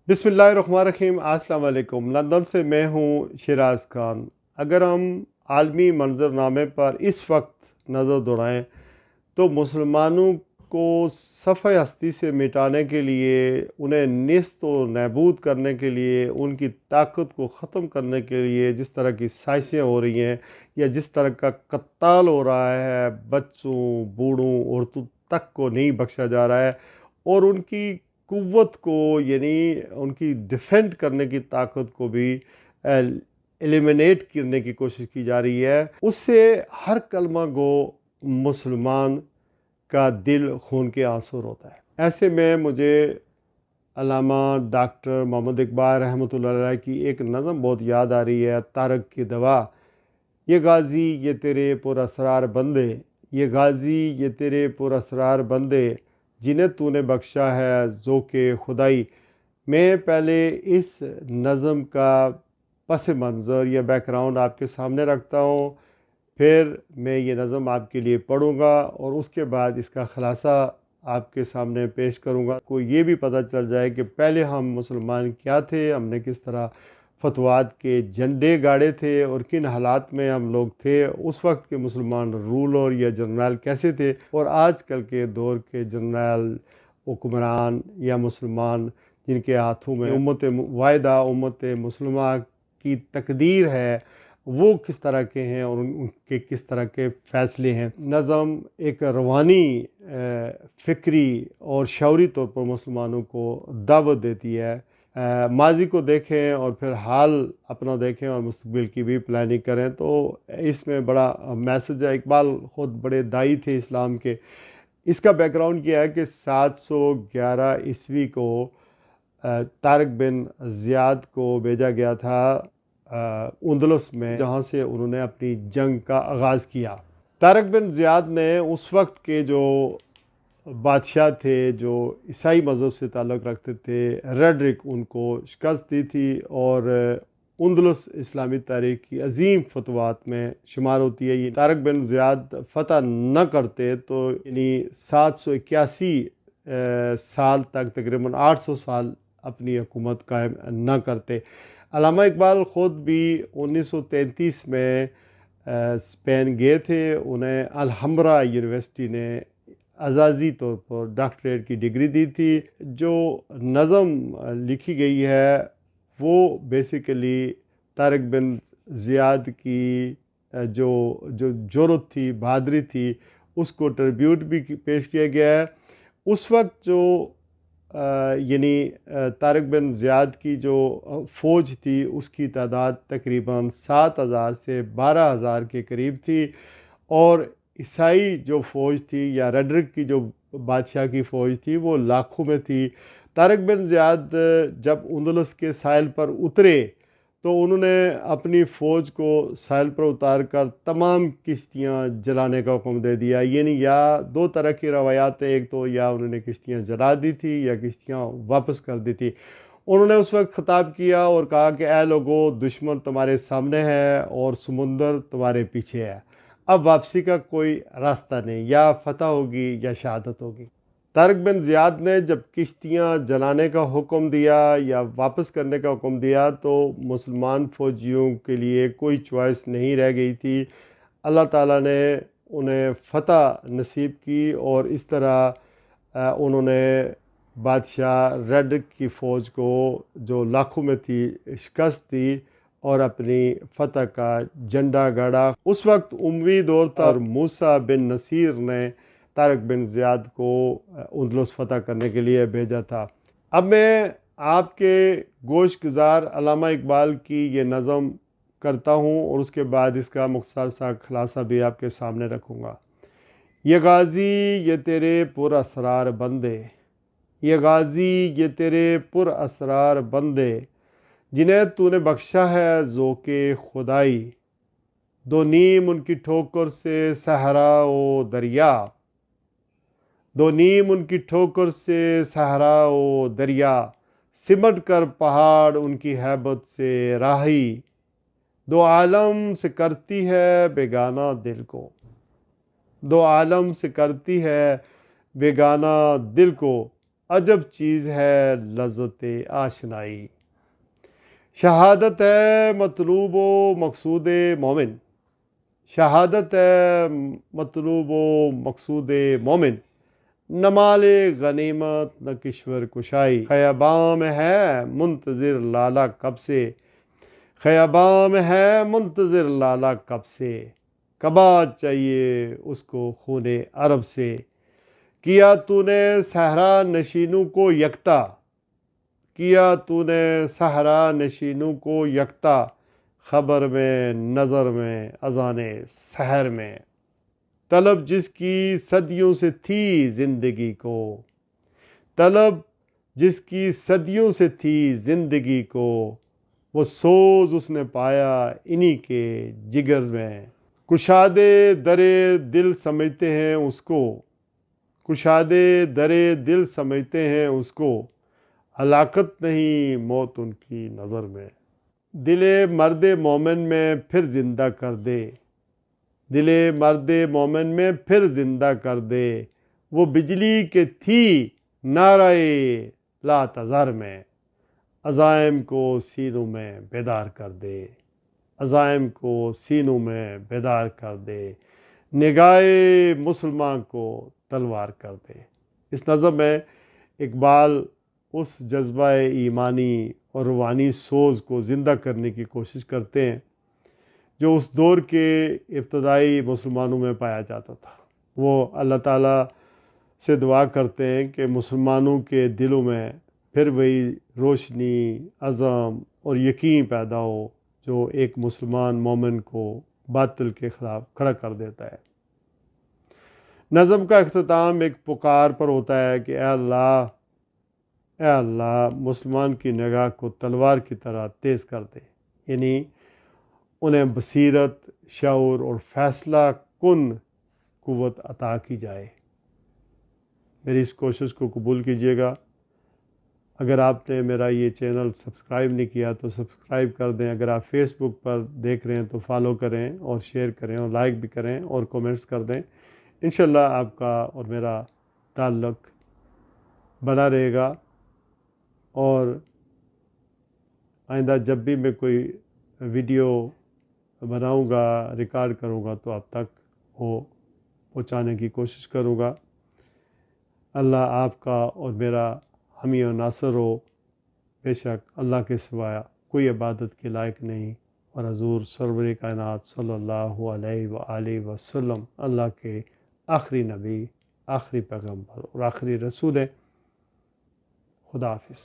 बिस्मिल्लाहिर्रहमानिर्रहीम। अस्सलाम वालेकुम। लंदन से मैं हूँ शिराज खान। अगर हम आलमी मंजरनामे पर इस वक्त नज़र दौड़ाएं तो मुसलमानों को सफ़े हस्ती से मिटाने के लिए, उन्हें नेस्त व नाबूद करने के लिए, उनकी ताकत को ख़त्म करने के लिए जिस तरह की साजिशें हो रही हैं या जिस तरह का कत्ल हो रहा है, बच्चों, बूढ़ों, औरतों तक को नहीं बख्शा जा रहा है और उनकी कुव्वत को, यानी उनकी डिफेंड करने की ताकत को भी एलिमिनेट करने की कोशिश की जा रही है। उससे हर कलमा गो मुसलमान का दिल खून के आंसू होता है। ऐसे में मुझे अल्लामा डॉक्टर मोहम्मद इकबाल रहमतुल्लाह अलैह की एक नज़म बहुत याद आ रही है, तारक की दवा। ये गाजी ये तेरे पुरअसरार बंदे, ये गाजी ये तेरे पुरअसरार बंदे, जिन्हें तूने बख्शा है ज़ोके खुदाई। मैं पहले इस नज़म का पस मंज़र या बैकग्राउंड आपके सामने रखता हूँ, फिर मैं ये नज़म आपके लिए पढ़ूँगा और उसके बाद इसका ख़ुलासा आपके सामने पेश करूँगा। को ये भी पता चल जाए कि पहले हम मुसलमान क्या थे, हमने किस तरह फतवात के झंडे गाड़े थे और किन हालात में हम लोग थे, उस वक्त के मुसलमान रूलर या जनरल कैसे थे और आजकल के दौर के जनरल, हुक्मरान या मुसलमान जिनके हाथों में उम्मत वाहिदा, उम्मत मुसलमा की तकदीर है, वो किस तरह के हैं और उनके किस तरह के फ़ैसले हैं। नज़म एक रवानी, फ़िक्री और शौरी तौर पर मुसलमानों को दावत देती है। माजी को देखें और फिर हाल अपना देखें और मुस्तकबिल की भी प्लानिंग करें, तो इसमें बड़ा मैसेज है। इकबाल ख़ुद बड़े दाई थे इस्लाम के। इसका बैकग्राउंड ये है कि 711 ईस्वी को तारिक बिन ज़ियाद को भेजा गया था उंदलस में, जहाँ से उन्होंने अपनी जंग का आगाज़ किया। तारिक बिन ज़ियाद ने उस वक्त के जो बादशाह थे जो ईसाई मज़हब से ताल्लुक़ रखते थे, रेडरिक, उनको शिकस्त दी थी और उंदलस इस्लामी तारीख़ की अजीम फतवात में शुमार होती है। ये तारिक बिन ज़ियाद फ़तह न करते तो यानी 781 साल तक, तकरीबन 800 साल अपनी हुकूमत कायम न करते। अल्लामा इकबाल ख़ुद भी 1933 में स्पेन गए थे। उन्हें अलहम्ब्रा यूनिवर्सिटी ने एजाज़ी तौर पर डॉक्टरेट की डिग्री दी थी। जो नज़म लिखी गई है वो बेसिकली तारिक बिन ज़ियाद की जो जो ज़रूरत थी, बहादुरी थी, उसको ट्रिब्यूट भी पेश किया गया है। उस वक्त जो यानी तारिक बिन ज़ियाद की जो फ़ौज थी उसकी तादाद तकरीबन 7,000 से 12,000 के करीब थी और ईसाई जो फ़ौज थी या रेडरिक की जो बादशाह की फ़ौज थी वो लाखों में थी। तारिक बिन ज़ियाद जब उंदलस के साहिल पर उतरे तो उन्होंने अपनी फ़ौज को साहिल पर उतार कर तमाम किश्तियाँ जलाने का हुक्म दे दिया। यानी या दो तरह की रवायात है, एक तो या उन्होंने किश्तियाँ जला दी थी या किश्तियाँ वापस कर दी थी। उन्होंने उस वक्त ख़िताब किया और कहा कि ऐ लोगो, दुश्मन तुम्हारे सामने है और समुंदर तुम्हारे पीछे है, अब वापसी का कोई रास्ता नहीं, या फतह होगी या शहादत होगी। तारिक बिन ज़ियाद ने जब किश्तियाँ जलाने का हुक्म दिया या वापस करने का हुक्म दिया तो मुसलमान फ़ौजियों के लिए कोई चॉइस नहीं रह गई थी। अल्लाह ताला ने उन्हें फ़तह नसीब की और इस तरह उन्होंने बादशाह रेड की फ़ौज को जो लाखों में थी शिकस्त दी और अपनी फ़तह का झंडा गाड़ा। उस वक्त उमवी दौर था और मूसा बिन नसीर ने तारिक बिन ज़ियाद को उंदलस फ़तह करने के लिए भेजा था। अब मैं आपके गोश गुजार अल्लामा इकबाल की ये नज़म करता हूँ और उसके बाद इसका मुख्तसर सा खुलासा भी आपके सामने रखूँगा। ये गाजी ये तेरे पुरअसरार बंदे, ये गाजी ये तेरे पुरअसरार बंदे, जिन्हें तूने बख्शा है ज़ोके खुदाई। दो नीम उनकी ठोकर से सहरा ओ दरिया, दो नीम उनकी ठोकर से सहरा ओ दरिया, सिमट कर पहाड़ उनकी हैबत से राही। दो आलम से करती है बेगाना दिल को, दो आलम से करती है बेगाना दिल को, عجب چیز ہے لذت آشنائی۔ شہادت ہے مطلوب و مقصود مومن، شہادت ہے مطلوب و مقصود مومن، نہ مال غنیمت نہ کشور کشائی۔ خیاباں میں ہے منتظر لالا کب سے، خیاباں میں ہے منتظر لالا کب سے، کبا چاہیے اس کو خون عرب سے۔ کیا تو نے صحرا نشینوں کو یکتا، کیا تو نے صحرا نشینوں کو یکتا، خبر میں نظر میں اذان سحر میں۔ طلب جس کی صدیوں سے تھی زندگی کو، طلب جس کی صدیوں سے تھی زندگی کو، وہ سوز اس نے پایا انہی کے جگر میں۔ کشادے درے دل سمجھتے ہیں اس کو، کشادے درے دل سمجھتے ہیں اس کو، ہلاکت نہیں موت ان کی نظر میں۔ دل مرد مومن میں پھر زندہ کر دے، دل مرد مومن میں پھر زندہ کر دے، وہ بجلی کے تھی نعرہ لا تذر میں۔ عزائم کو سینوں میں بیدار کر دے، عزائم کو سینوں میں بیدار کر دے، نگاہ مسلمان کو تلوار کر دے۔ اس نظم میں اقبال اس جذبہ ایمانی اور روحانی سوز کو زندہ کرنے کی کوشش کرتے ہیں جو اس دور کے ابتدائی مسلمانوں میں پایا جاتا تھا۔ وہ اللہ تعالیٰ سے دعا کرتے ہیں کہ مسلمانوں کے دلوں میں پھر وہی روشنی، عزم اور یقین پیدا ہو جو ایک مسلمان مومن کو باطل کے خلاف کھڑا کر دیتا ہے۔ نظم کا اختتام ایک پکار پر ہوتا ہے کہ اے اللہ مسلمان کی نگاہ کو تلوار کی طرح تیز کر دے، یعنی انہیں بصیرت، شعور اور فیصلہ کن قوت عطا کی جائے۔ میری اس کوشش کو قبول کیجیے گا۔ اگر آپ نے میرا یہ چینل سبسکرائب نہیں کیا تو سبسکرائب کر دیں، اگر آپ فیس بک پر دیکھ رہے ہیں تو فالو کریں اور شیئر کریں اور لائک بھی کریں اور کومنٹس کر دیں۔ انشاءاللہ آپ کا اور میرا تعلق بنا رہے گا، اور آئندہ جب بھی میں کوئی ویڈیو بناؤں گا، ریکارڈ کروں گا تو آپ تک وہ پہنچانے کی کوشش کروں گا۔ اللہ آپ کا اور میرا حامی و ناصر ہو۔ بے شک اللہ کے سوا کوئی عبادت کے لائق نہیں، اور حضور سرور کائنات صلی اللہ علیہ وآلہ وسلم اللہ کے آخری نبی، آخری پیغمبر اور آخری رسول ہیں۔ خدا حافظ۔